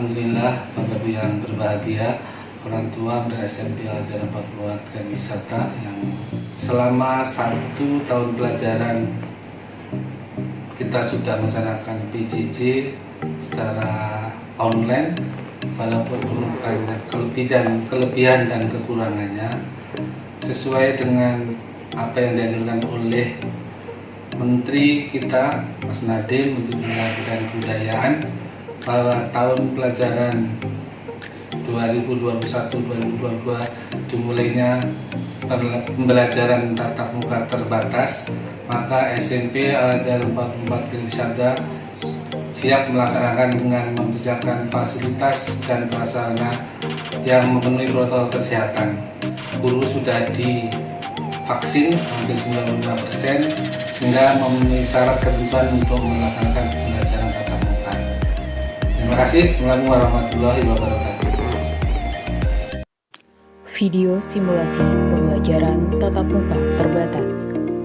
Alhamdulillah, Bapak Ibu yang berbahagia, orang tua murid SMP Al-Azhar 40 Grand Wisata yang selama 1 tahun pelajaran kita sudah melaksanakan PJJ secara online, walaupun banyak kelebihan dan kekurangannya sesuai dengan apa yang dianjurkan oleh Menteri kita, Mas Nadiem, Menteri Pendidikan dan Kebudayaan, bahwa tahun pelajaran 2021-2022 dimulainya pembelajaran tatap muka terbatas, maka SMP Al-Azhar 44 Grand Wisata siap melaksanakan dengan mempersiapkan fasilitas dan prasarana yang memenuhi protokol kesehatan. Guru sudah divaksin hampir 95%, sehingga memenuhi syarat ketentuan untuk melaksanakan pembelajaran tatap muka. Terima kasih. Assalamualaikum warahmatullahi wabarakatuh. Video simulasi pembelajaran tatap muka terbatas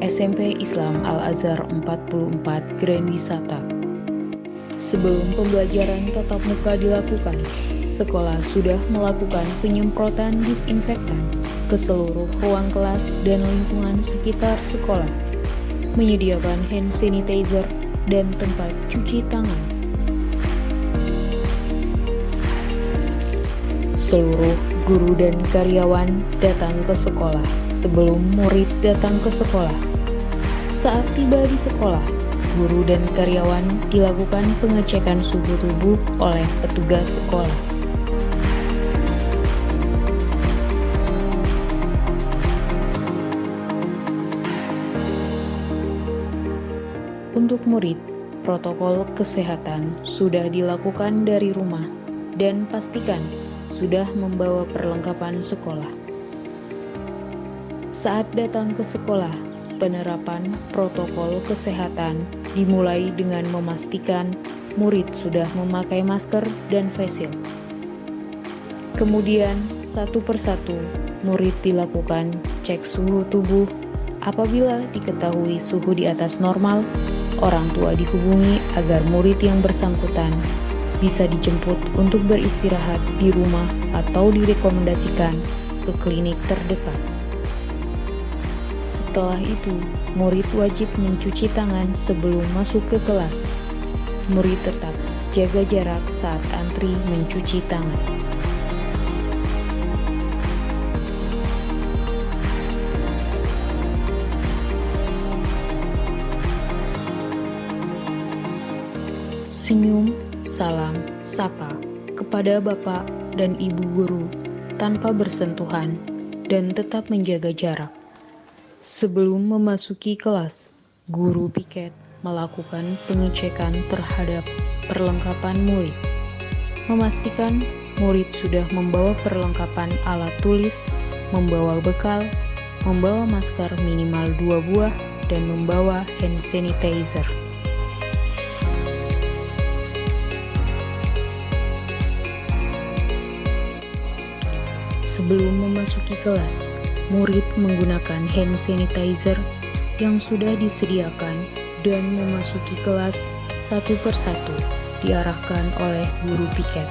SMP Islam Al-Azhar 44 Grand Wisata. Sebelum pembelajaran tatap muka dilakukan, sekolah sudah melakukan penyemprotan disinfektan ke seluruh ruang kelas dan lingkungan sekitar sekolah, menyediakan hand sanitizer dan tempat cuci tangan. Seluruh guru dan karyawan datang ke sekolah sebelum murid datang ke sekolah. Saat tiba di sekolah, guru dan karyawan dilakukan pengecekan suhu tubuh oleh petugas sekolah. Untuk murid, protokol kesehatan sudah dilakukan dari rumah dan pastikan sudah membawa perlengkapan sekolah. Saat datang ke sekolah, penerapan protokol kesehatan dimulai dengan memastikan murid sudah memakai masker dan face shield. Kemudian, satu persatu, murid dilakukan cek suhu tubuh. Apabila diketahui suhu di atas normal, orang tua dihubungi agar murid yang bersangkutan bisa dijemput untuk beristirahat di rumah atau direkomendasikan ke klinik terdekat. Setelah itu, murid wajib mencuci tangan sebelum masuk ke kelas. Murid tetap jaga jarak saat antri mencuci tangan. Senyum, salam, sapa kepada Bapak dan Ibu guru tanpa bersentuhan dan tetap menjaga jarak. Sebelum memasuki kelas, guru piket melakukan pengecekan terhadap perlengkapan murid. Memastikan murid sudah membawa perlengkapan alat tulis, membawa bekal, membawa masker minimal 2 buah, dan membawa hand sanitizer. Sebelum memasuki kelas, murid menggunakan hand sanitizer yang sudah disediakan dan memasuki kelas satu persatu diarahkan oleh guru piket.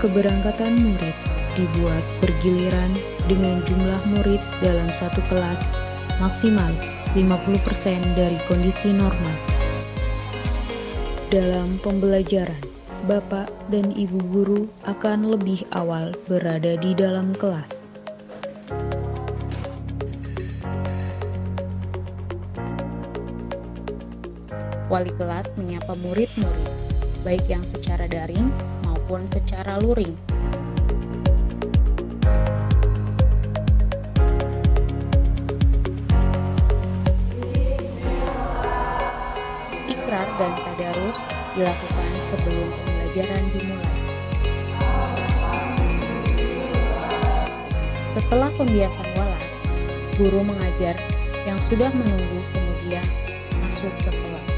Keberangkatan murid dibuat bergiliran dengan jumlah murid dalam satu kelas maksimal 50% dari kondisi normal. Dalam pembelajaran, Bapak dan Ibu guru akan lebih awal berada di dalam kelas. Wali kelas menyapa murid-murid, baik yang secara daring maupun secara luring. Ikrar dan tadarus dilakukan sebelum pembelajaran dimulai. Setelah pembiasan walas, guru mengajar yang sudah menunggu kemudian masuk ke kelas.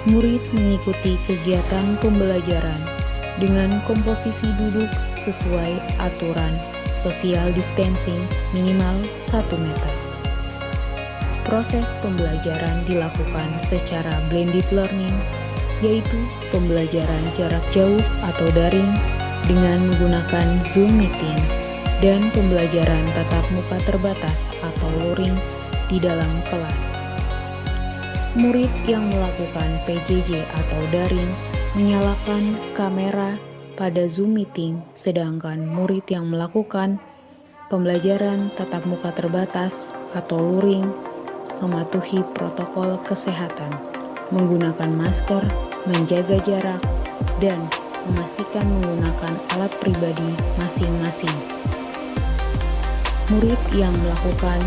Murid mengikuti kegiatan pembelajaran dengan komposisi duduk sesuai aturan social distancing minimal 1 meter. Proses pembelajaran dilakukan secara blended learning yaitu pembelajaran jarak jauh atau daring dengan menggunakan Zoom Meeting dan pembelajaran tatap muka terbatas atau luring di dalam kelas. Murid yang melakukan PJJ atau daring menyalakan kamera pada Zoom Meeting, sedangkan murid yang melakukan pembelajaran tatap muka terbatas atau luring mematuhi protokol kesehatan, menggunakan masker, menjaga jarak, dan memastikan menggunakan alat pribadi masing-masing. Murid yang melakukan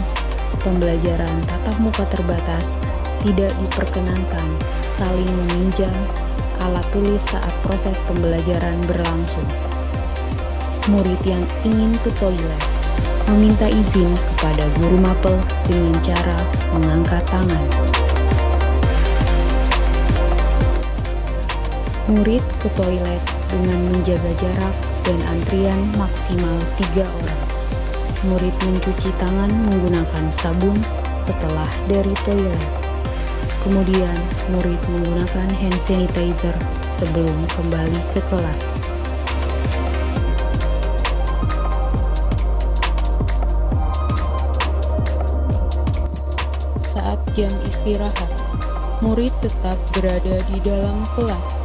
pembelajaran tatap muka terbatas tidak diperkenankan saling meminjam alat tulis saat proses pembelajaran berlangsung. Murid yang ingin ke toilet meminta izin kepada guru mapel dengan cara mengangkat tangan. Murid ke toilet dengan menjaga jarak dan antrian maksimal 3 orang. Murid mencuci tangan menggunakan sabun setelah dari toilet. Kemudian, murid menggunakan hand sanitizer sebelum kembali ke kelas. Saat jam istirahat, murid tetap berada di dalam kelas.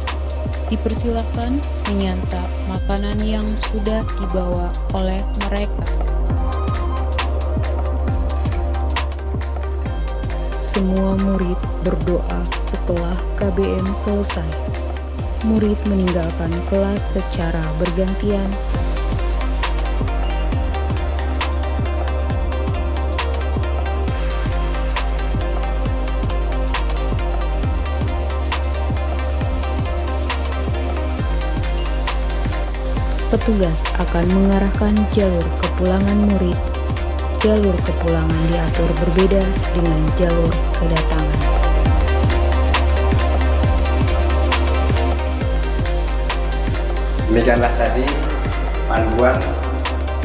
Dipersilakan menyantap makanan yang sudah dibawa oleh mereka. Semua murid berdoa setelah KBM selesai. Murid meninggalkan kelas secara bergantian. Petugas akan mengarahkan jalur kepulangan murid. Jalur kepulangan diatur berbeda dengan jalur kedatangan. Demikianlah tadi panduan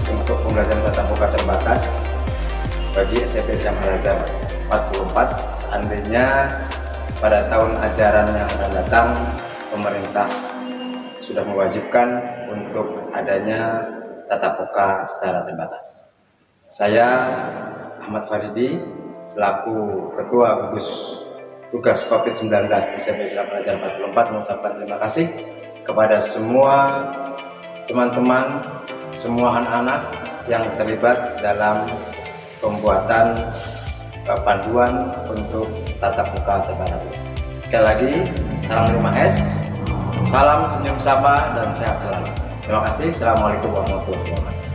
untuk pembelajaran tatap muka terbatas bagi SMP Islam Al-Azhar 44. Seandainya pada tahun ajaran yang akan datang pemerintah sudah mewajibkan untuk adanya tatap muka secara terbatas. Saya Ahmad Faridi selaku Ketua Gugus Tugas COVID-19 SMP Islam Al-Azhar 44 mengucapkan terima kasih kepada semua teman-teman, semua anak-anak yang terlibat dalam pembuatan panduan untuk tatap muka terbatas. Sekali lagi, salam 5S, salam senyum sama dan sehat selalu. Terima kasih. Assalamualaikum warahmatullahi wabarakatuh.